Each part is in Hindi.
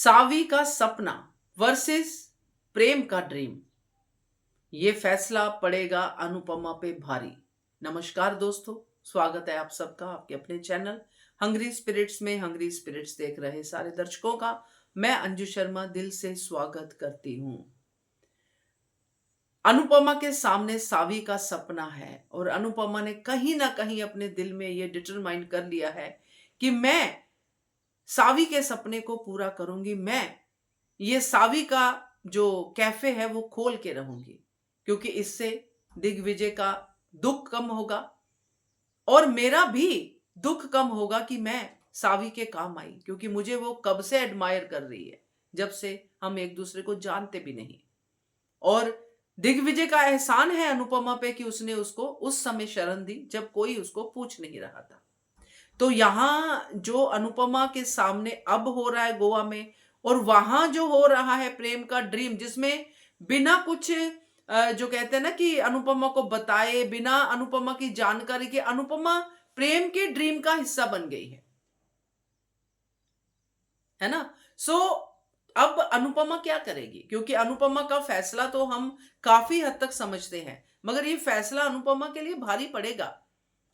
सावी का सपना वर्सेस प्रेम का ड्रीम, ये फैसला पड़ेगा अनुपमा पे भारी। नमस्कार दोस्तों, स्वागत है आप सबका आपके अपने चैनल हंग्री स्पिरिट्स में। हंग्री स्पिरिट्स देख रहे सारे दर्शकों का मैं अंजू शर्मा दिल से स्वागत करती हूँ। अनुपमा के सामने सावी का सपना है और अनुपमा ने कहीं ना कहीं अपने दिल में ये डिटरमाइन कर लिया है कि मैं सावी के सपने को पूरा करूंगी। मैं ये सावी का जो कैफे है वो खोल के रहूंगी, क्योंकि इससे दिग्विजय का दुख कम होगा और मेरा भी दुख कम होगा कि मैं सावी के काम आई, क्योंकि मुझे वो कब से एडमायर कर रही है, जब से हम एक दूसरे को जानते भी नहीं। और दिग्विजय का एहसान है अनुपमा पे कि उसने उसको उस समय शरण दी जब कोई उसको पूछ नहीं रहा था। तो यहां जो अनुपमा के सामने अब हो रहा है गोवा में, और वहां जो हो रहा है प्रेम का ड्रीम, जिसमें बिना कुछ जो कहते हैं ना कि अनुपमा को बताए, बिना अनुपमा की जानकारी के अनुपमा प्रेम के ड्रीम का हिस्सा बन गई है ना। सो अब अनुपमा क्या करेगी, क्योंकि अनुपमा का फैसला तो हम काफी हद तक समझते हैं, मगर ये फैसला अनुपमा के लिए भारी पड़ेगा।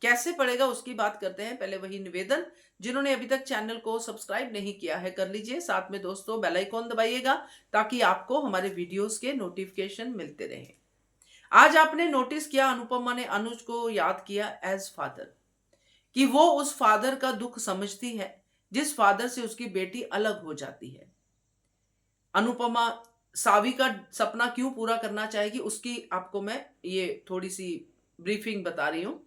कैसे पड़ेगा उसकी बात करते हैं। पहले वही निवेदन, जिन्होंने अभी तक चैनल को सब्सक्राइब नहीं किया है कर लीजिए, साथ में दोस्तों बेल आइकॉन दबाइएगा ताकि आपको हमारे वीडियोस के नोटिफिकेशन मिलते रहे। आज आपने नोटिस किया अनुपमा ने अनुज को याद किया एज फादर, कि वो उस फादर का दुख समझती है जिस फादर से उसकी बेटी अलग हो जाती है। अनुपमा सावी का सपना क्यों पूरा करना चाहेगी, उसकी आपको मैं ये थोड़ी सी ब्रीफिंग बता रही हूं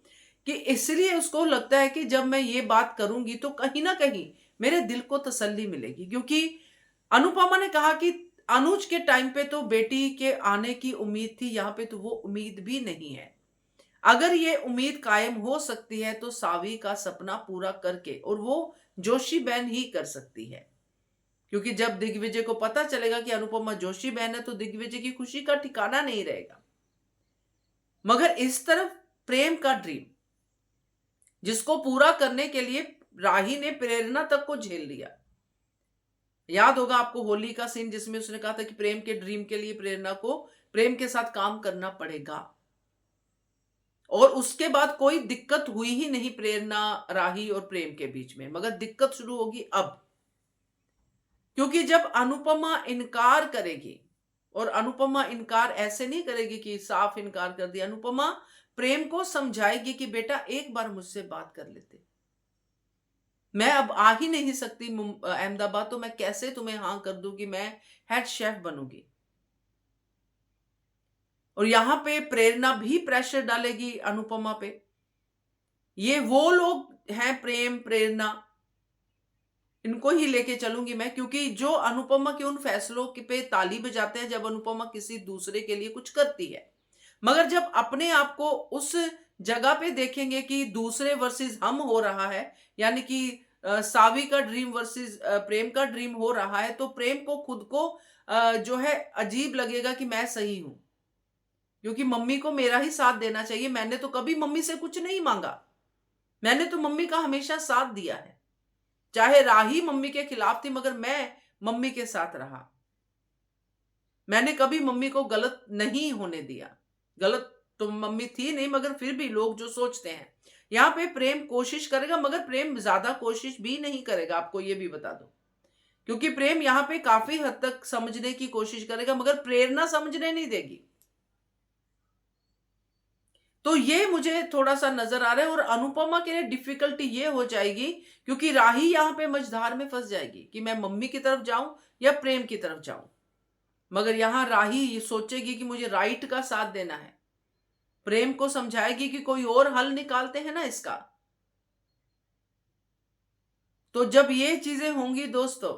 कि इसलिए उसको लगता है कि जब मैं ये बात करूंगी तो कहीं ना कहीं मेरे दिल को तसल्ली मिलेगी, क्योंकि अनुपमा ने कहा कि अनुज के टाइम पे तो बेटी के आने की उम्मीद थी, यहां पे तो वो उम्मीद भी नहीं है। अगर ये उम्मीद कायम हो सकती है तो सावी का सपना पूरा करके, और वो जोशी बहन ही कर सकती है, क्योंकि जब दिग्विजय को पता चलेगा कि अनुपमा जोशी बहन है तो दिग्विजय की खुशी का ठिकाना नहीं रहेगा। मगर इस तरफ प्रेम का ड्रीम, जिसको पूरा करने के लिए राही ने प्रेरणा तक को झेल लिया। याद होगा आपको होली का सीन, जिसमें उसने कहा था कि प्रेम के ड्रीम के लिए प्रेरणा को प्रेम के साथ काम करना पड़ेगा, और उसके बाद कोई दिक्कत हुई ही नहीं प्रेरणा, राही और प्रेम के बीच में। मगर दिक्कत शुरू होगी अब, क्योंकि जब अनुपमा इनकार करेगी, और अनुपमा इनकार ऐसे नहीं करेगी कि साफ इनकार कर दिया, अनुपमा प्रेम को समझाएगी कि बेटा एक बार मुझसे बात कर लेते, मैं अब आ ही नहीं सकती अहमदाबाद, तो मैं कैसे तुम्हें हाँ कर दूं कि मैं हेड शेफ बनूंगी। और यहां पे प्रेरणा भी प्रेशर डालेगी अनुपमा पे। ये वो लोग हैं प्रेम प्रेरणा, इनको ही लेके चलूंगी मैं, क्योंकि जो अनुपमा के उन फैसलों पे ताली बजाते हैं जब अनुपमा किसी दूसरे के लिए कुछ करती है। मगर जब अपने आप को उस जगह पे देखेंगे कि दूसरे वर्सेस हम हो रहा है, यानी कि सावी का ड्रीम वर्सेस प्रेम का ड्रीम हो रहा है, तो प्रेम को खुद को जो है अजीब लगेगा कि मैं सही हूं, क्योंकि मम्मी को मेरा ही साथ देना चाहिए। मैंने तो कभी मम्मी से कुछ नहीं मांगा, मैंने तो मम्मी का हमेशा साथ दिया है। चाहे राही मम्मी के खिलाफ थी, मगर मैं मम्मी के साथ रहा। मैंने कभी मम्मी को गलत नहीं होने दिया। गलत तो मम्मी थी नहीं, मगर फिर भी लोग जो सोचते हैं, यहां पे प्रेम कोशिश करेगा, मगर प्रेम ज्यादा कोशिश भी नहीं करेगा, आपको ये भी बता दो। क्योंकि प्रेम यहां पे काफी हद तक समझने की कोशिश करेगा, मगर प्रेरणा समझने नहीं देगी। तो ये मुझे थोड़ा सा नजर आ रहा है, और अनुपमा के लिए डिफिकल्टी ये हो जाएगी, क्योंकि राही यहां पे मझधार में फंस जाएगी कि मैं मम्मी की तरफ जाऊं या प्रेम की तरफ जाऊं। मगर यहां राही ये सोचेगी कि मुझे राइट का साथ देना है, प्रेम को समझाएगी कि कोई और हल निकालते हैं ना इसका। तो जब ये चीजें होंगी दोस्तों,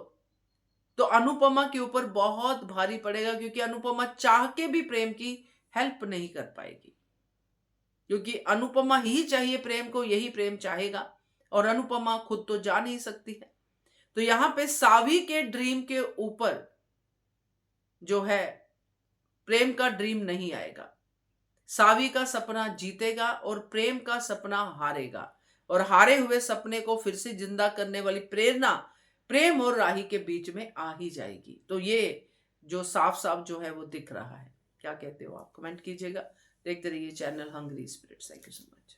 तो अनुपमा के ऊपर बहुत भारी पड़ेगा, क्योंकि अनुपमा चाह के भी प्रेम की हेल्प नहीं कर पाएगी, क्योंकि अनुपमा ही चाहिए प्रेम को, यही प्रेम चाहेगा, और अनुपमा खुद तो जा नहीं सकती है। तो यहां पे सावी के ड्रीम के ऊपर जो है प्रेम का ड्रीम नहीं आएगा। सावी का सपना जीतेगा और प्रेम का सपना हारेगा, और हारे हुए सपने को फिर से जिंदा करने वाली प्रेरणा प्रेम और राही के बीच में आ ही जाएगी। तो ये जो साफ साफ जो है वो दिख रहा है। क्या कहते हो आप? कमेंट कीजिएगा। देखते रहिए channel Hungry Spirits. Thank you so much.